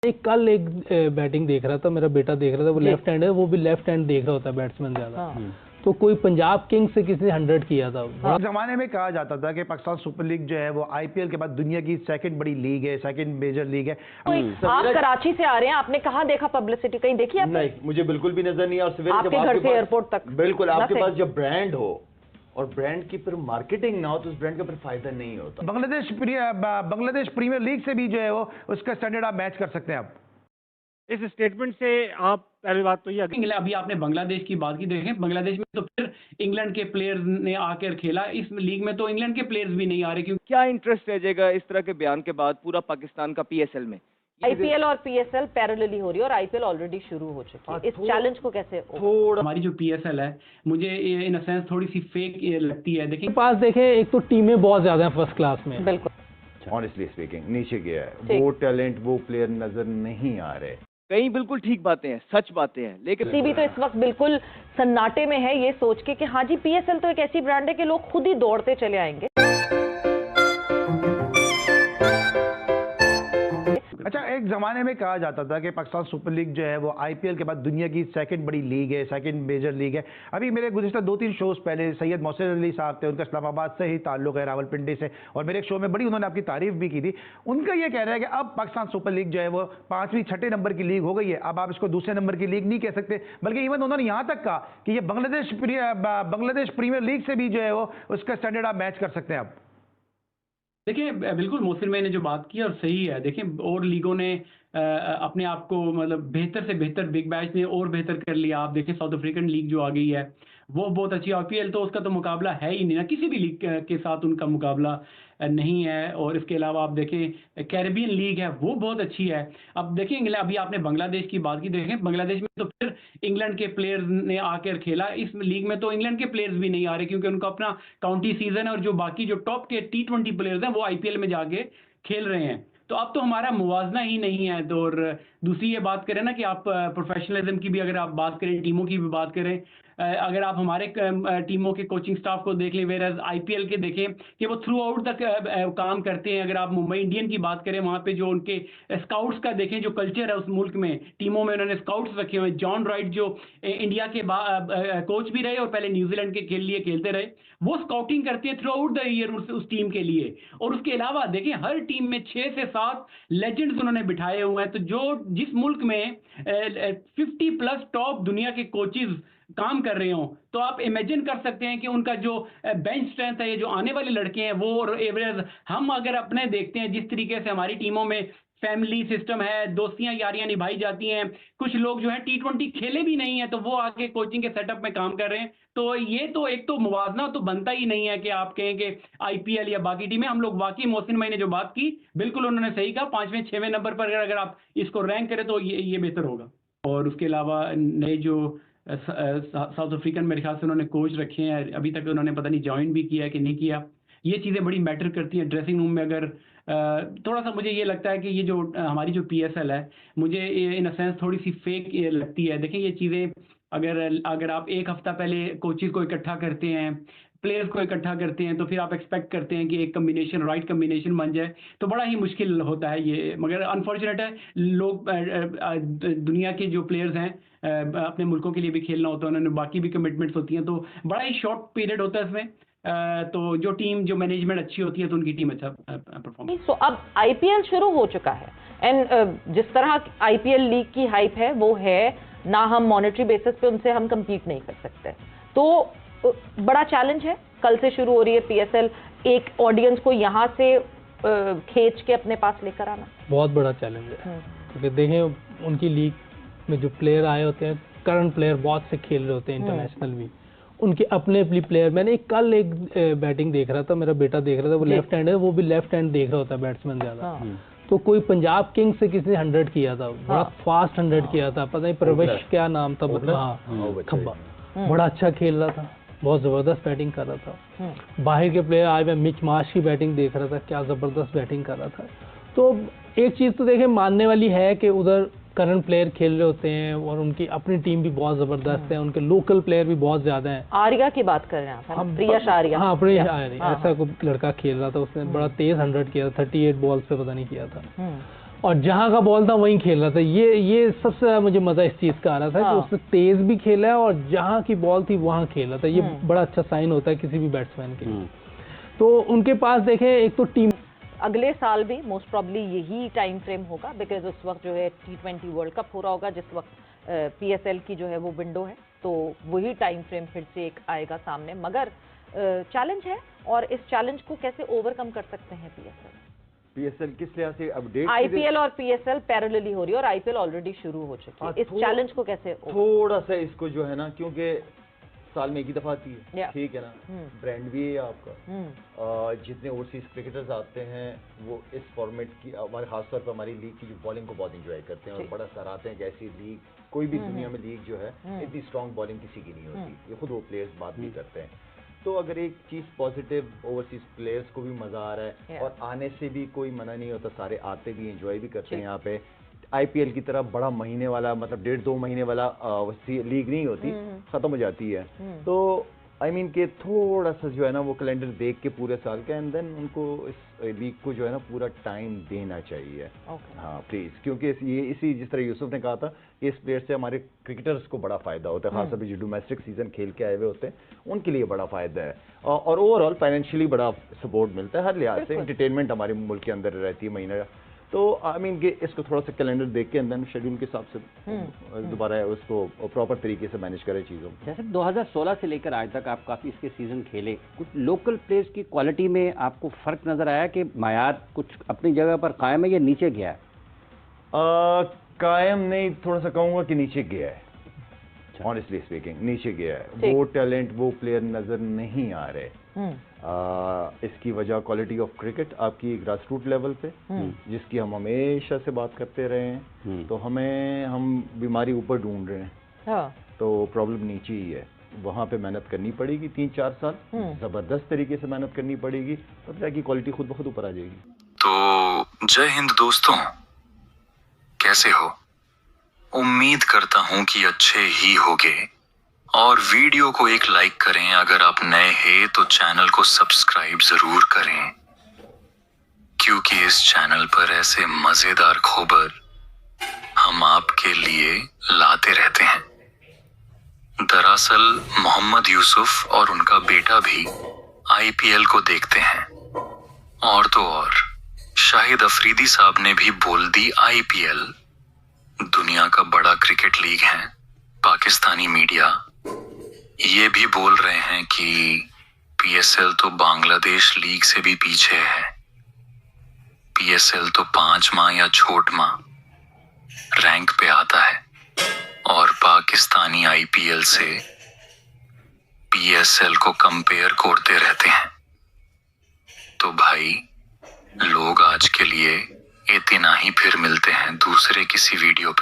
कल एक बैटिंग देख रहा था, मेरा बेटा देख रहा था, वो लेफ्ट हैंड है, वो भी लेफ्ट हैंड देख रहा होता है बैट्समैन ज्यादा। तो कोई पंजाब किंग्स से किसी ने 100 किया था। जमाने में कहा जाता था कि पाकिस्तान सुपर लीग जो है वो आईपीएल के बाद दुनिया की सेकंड बड़ी लीग है, सेकंड मेजर लीग है। आप कराची से आ रहे हैं, आपने कहाँ देखा पब्लिसिटी, कहीं देखी आपने? नहीं, मुझे बिल्कुल भी नजर नहीं है। और सवेरे आपके घर से एयरपोर्ट तक बिल्कुल आपके पास जब ब्रांड हो और ब्रांड की फिर मार्केटिंग ना हो तो उस ब्रांड का फिर फायदा नहीं होता। बांग्लादेश प्रीमियर लीग से भी जो है वो उसका स्टैंडर्ड आप मैच कर सकते हैं। आप इस स्टेटमेंट से आप पहली बात तो ये अभी आपने बांग्लादेश की बात की, देखें बांग्लादेश में तो फिर इंग्लैंड के प्लेयर्स ने आकर खेला, इस लीग में तो इंग्लैंड के प्लेयर्स भी नहीं आ रहे। क्योंकि क्या इंटरेस्ट रह जाएगा इस तरह के बयान के बाद पूरा पाकिस्तान का पीएसएल में? आईपीएल और पीएसएल पैरेलली हो रही है और आईपीएल ऑलरेडी शुरू हो चुकी है। इस चैलेंज को कैसे हमारी जो पीएसएल है मुझे इन सेंस थोड़ी सी फेक लगती है। देखिए पास देखें, एक तो टीमें बहुत ज्यादा हैं फर्स्ट क्लास में। बिल्कुल ऑनेस्टली स्पीकिंग नीचे गया है, वो टैलेंट वो प्लेयर नजर नहीं आ रहे। कई बिल्कुल ठीक बातें हैं, सच बातें हैं, लेकिन भी तो इस वक्त बिल्कुल सन्नाटे में है ये सोच के कि हाँ जी पीएसएल तो एक ऐसी ब्रांड है कि लोग खुद ही दौड़ते चले आएंगे। अच्छा, एक जमाने में कहा जाता था कि पाकिस्तान सुपर लीग जो है वो आईपीएल के बाद दुनिया की सेकंड बड़ी लीग है, सेकंड मेजर लीग है। अभी मेरे गुज़िश्ता 2-3 शोज पहले सैयद मोहसिन अली साहब थे, उनका इस्लामाबाद से ही ताल्लुक है, रावलपिंडी से, और मेरे एक शो में बड़ी उन्होंने आपकी तारीफ भी की थी। उनका ये कहना है कि अब पाकिस्तान सुपर लीग जो है वो 5वीं 6ठे नंबर की लीग हो गई है। अब आप इसको दूसरे नंबर की लीग नहीं कह सकते, बल्कि इवन उन्होंने यहाँ तक कहा कि ये बांग्लादेश प्रीमियर लीग से भी जो है वो उसका स्टैंडर्ड आप मैच कर सकते हैं। आप देखिए बिल्कुल मोहसिन भाई ने जो बात की और सही है। देखिए और लीगों ने अपने आप को मतलब बेहतर से बेहतर, बिग बैश ने और बेहतर कर लिया। आप देखें साउथ अफ्रीकन लीग जो आ गई है वो बहुत अच्छी। आईपीएल तो उसका तो मुकाबला है ही नहीं ना, किसी भी लीग के साथ उनका मुकाबला नहीं है। और इसके अलावा आप देखें कैरेबियन लीग है वो बहुत अच्छी है। अब देखें अभी आपने बांग्लादेश की बात की, देखें बांग्लादेश में तो फिर इंग्लैंड के प्लेयर्स ने आकर खेला, इस लीग में तो इंग्लैंड के प्लेयर्स भी नहीं आ रहे क्योंकि उनका अपना काउंटी सीजन है और जो बाकी जो टॉप के T20 प्लेयर्स हैं वो आईपीएल में जाके खेल रहे हैं। तो अब तो हमारा मुवाजना ही नहीं है। तो और दूसरी ये बात करें ना कि आप प्रोफेशनलिज्म की भी अगर आप बात करें, टीमों की भी बात करें, अगर आप हमारे टीमों के कोचिंग स्टाफ को देख लें, वेयर आईपीएल के देखें कि वो थ्रू आउट तक काम करते हैं। अगर आप मुंबई इंडियन की बात करें, वहाँ पे जो उनके स्काउट्स का देखें जो कल्चर है उस मुल्क में, टीमों में उन्होंने स्काउट्स रखे हुए हैं। जॉन राइट जो इंडिया के कोच भी रहे और पहले न्यूजीलैंड के लिए खेलते रहे, वो स्काउटिंग करते हैं थ्रू आउट द ईयर उस टीम के लिए। और उसके अलावा देखिए हर टीम में 6 से 7 लेजेंड्स उन्होंने बिठाए हुए हैं। तो जो जिस मुल्क में 50+ टॉप दुनिया के कोचेज काम कर रहे हो, तो आप इमेजिन कर सकते हैं कि उनका जो बेंच स्ट्रेंथ है, ये जो आने वाले लड़के हैं वो और एवरेज हम अगर अपने देखते हैं जिस तरीके से हमारी टीमों में फैमिली सिस्टम है, दोस्तियां यारियां निभाई जाती हैं, कुछ लोग जो है T20 खेले भी नहीं है तो वो आगे कोचिंग के सेटअप में काम कर रहे हैं। तो ये तो एक तो मुवाजना तो बनता ही नहीं है कि आप कहें कि आईपीएल या बाकी टीमें। हम लोग वाकई मोहसिन भाई ने जो बात की बिल्कुल उन्होंने सही कहा, 5वें 6वें नंबर पर अगर आप इसको रैंक करें तो ये बेहतर होगा। और उसके अलावा नए जो साउथ अफ्रीकन मेरे ख्याल से उन्होंने कोच रखे हैं, अभी तक उन्होंने पता नहीं ज्वाइन भी किया है कि नहीं किया। ये चीज़ें बड़ी मैटर करती हैं ड्रेसिंग रूम में। अगर थोड़ा सा मुझे ये लगता है कि ये जो हमारी जो पीएसएल है मुझे इन सेंस थोड़ी सी फेक लगती है। देखें ये चीज़ें अगर आप एक हफ्ता पहले कोचेज को इकट्ठा करते हैं, प्लेयर्स को इकट्ठा करते हैं, तो फिर आप एक्सपेक्ट करते हैं कि एक कम्बिनेशन, राइट कम्बिनेशन बन जाए, तो बड़ा ही मुश्किल होता है ये। मगर अनफॉर्चुनेट है, लोग दुनिया के जो प्लेयर्स हैं अपने मुल्कों के लिए भी खेलना होता है, उन्होंने बाकी भी कमिटमेंट्स होती हैं, तो बड़ा ही शॉर्ट पीरियड होता है इसमें। तो जो टीम जो मैनेजमेंट अच्छी होती है तो उनकी टीम अच्छा परफॉर्म। सो अब आईपीएल शुरू हो चुका है एंड जिस तरह आईपीएल लीग की हाइप है वो है ना, हम मॉनेटरी बेसिस पे उनसे हम compete नहीं कर सकते। तो बड़ा चैलेंज है, कल से शुरू हो रही है पीएसएल, एक ऑडियंस को यहाँ से खींच के अपने पास लेकर आना बहुत बड़ा चैलेंज है। क्योंकि देखें उनकी लीग में जो प्लेयर आए होते हैं, करंट प्लेयर बहुत से खेल रहे होते हैं, इंटरनेशनल भी, उनके अपने प्लेयर। मैंने कल एक बैटिंग देख रहा था, मेरा बेटा देख रहा था, वो लेफ्ट हैंड है, वो भी लेफ्ट हैंड देख रहा होता है बैट्समैन ज्यादा। तो कोई पंजाब किंग्स से किसी ने 100 किया था, बड़ा फास्ट 100 किया था, पता नहीं प्रवेश क्या नाम था, खब्बा, बड़ा अच्छा खेल रहा था, बहुत जबरदस्त बैटिंग कर रहा था। बाहर के प्लेयर आए, मैं मिच मार्श की बैटिंग देख रहा था, क्या जबरदस्त बैटिंग कर रहा था। तो एक चीज तो देखें मानने वाली है कि उधर करंट प्लेयर खेल रहे होते हैं और उनकी अपनी टीम भी बहुत जबरदस्त है, उनके लोकल प्लेयर भी बहुत ज्यादा हैं। आर्या की बात कर रहे हैं आप, प्रिया आर्या। हाँ, प्रिया आर्या, ऐसा कोई लड़का खेल रहा था, उसने बड़ा तेज 100 किया था, 38 बॉल्स पे पता नहीं किया था। और जहाँ का बॉल था वहीं खेल रहा था। ये सबसे ज्यादा मुझे मजा इस चीज का आ रहा था कि उसने तेज भी खेला है और जहाँ की बॉल थी वहाँ खेल रहा था। ये बड़ा अच्छा साइन होता है किसी भी बैट्समैन के लिए। तो उनके पास देखें, एक तो टीम अगले साल भी मोस्ट प्रॉब्ली यही टाइम फ्रेम होगा, बिकॉज उस वक्त जो है T20 वर्ल्ड कप हो रहा होगा, जिस वक्त PSL की जो है वो विंडो है, तो वही टाइम फ्रेम फिर से एक आएगा सामने। मगर चैलेंज है, और इस चैलेंज को कैसे ओवरकम कर सकते हैं PSL किस लिहाज से अपडेट? IPL और PSL पैरेलली हो रही है, और IPL ऑलरेडी शुरू हो चुकी है। इस चैलेंज को कैसे थोड़ा सा इसको जो है ना, क्योंकि साल में एक ही दफा आती है, Yeah. ठीक है ना, ब्रांड भी है आपका। जितने ओवरसीज क्रिकेटर्स आते हैं वो इस फॉर्मेट की, हमारे खासतौर पर हमारी लीग की जो बॉलिंग को बहुत इंजॉय करते हैं और बड़ा सराहते हैं कि ऐसी लीग कोई भी दुनिया में लीग जो है इतनी स्ट्रॉन्ग बॉलिंग किसी की नहीं होती। ये खुद वो प्लेयर्स बात भी करते हैं। तो अगर एक चीज पॉजिटिव, ओवरसीज प्लेयर्स को भी मजा आ रहा है और आने से भी कोई मना नहीं होता, सारे आते भी एंजॉय भी करते हैं यहाँ पे। IPL की तरह बड़ा महीने वाला, मतलब 1.5-2 महीने वाला लीग नहीं होती, खत्म हो जाती है। तो आई मीन कि थोड़ा सा जो है ना वो कैलेंडर देख के पूरे साल का, एंड देन उनको इस लीग को जो है ना पूरा टाइम देना चाहिए। हाँ प्लीज, क्योंकि ये इसी जिस तरह यूसुफ ने कहा था, इस प्लेयर से हमारे क्रिकेटर्स को बड़ा फायदा होता है, खासतौर पर जो डोमेस्टिक सीजन खेल के आए हुए होते हैं उनके लिए बड़ा फायदा है, और ओवरऑल फाइनेंशियली बड़ा सपोर्ट मिलता है हर लिहाज से। एंटरटेनमेंट हमारे मुल्क के अंदर रहती है महीना। तो आई मीन कि इसको थोड़ा सा कैलेंडर देख के अंदर शेड्यूल के हिसाब से दोबारा उसको प्रॉपर तरीके से मैनेज करें चीज़ों को। जैसे 2016 से लेकर आज तक आप काफ़ी इसके सीजन खेले, कुछ लोकल प्लेयर्स की क्वालिटी में आपको फ़र्क नज़र आया कि मायार कुछ अपनी जगह पर कायम है या नीचे गया है? कायम नहीं, थोड़ा सा कहूँगा कि नीचे गया है। ऑनेस्टली स्पीकिंग नीचे गया है। वो टैलेंट, वो प्लेयर नज़र नहीं आ रहे। इसकी वजह क्वालिटी ऑफ क्रिकेट आपकी ग्रास रूट लेवल पे, जिसकी हम हमेशा से बात करते रहे हैं। तो हम बीमारी ऊपर ढूंढ रहे हैं। तो प्रॉब्लम नीचे ही है। वहाँ पे मेहनत करनी पड़ेगी 3-4 साल, जबरदस्त तरीके से मेहनत करनी पड़ेगी, तब जाके क्वालिटी खुद ब खुद ऊपर आ जाएगी। तो जय हिंद दोस्तों, कैसे हो? उम्मीद करता हूँ कि अच्छे ही होगे, और वीडियो को एक लाइक करें। अगर आप नए हैं तो चैनल को सब्सक्राइब जरूर करें, क्योंकि इस चैनल पर ऐसे मजेदार खबर हम आपके लिए लाते रहते हैं। दरअसल मोहम्मद यूसुफ और उनका बेटा भी IPL को देखते हैं, और तो और शाहिद अफरीदी साहब ने भी बोल दी IPL दुनिया का बड़ा क्रिकेट लीग है। पाकिस्तानी मीडिया ये भी बोल रहे हैं कि PSL तो बांग्लादेश लीग से भी पीछे है। PSL तो 5 माह या छोट माह रैंक पे आता है, और पाकिस्तानी IPL से PSL को कंपेयर करते रहते हैं। तो भाई लोग आज के लिए इतना ही, फिर मिलते हैं दूसरे किसी वीडियो पे।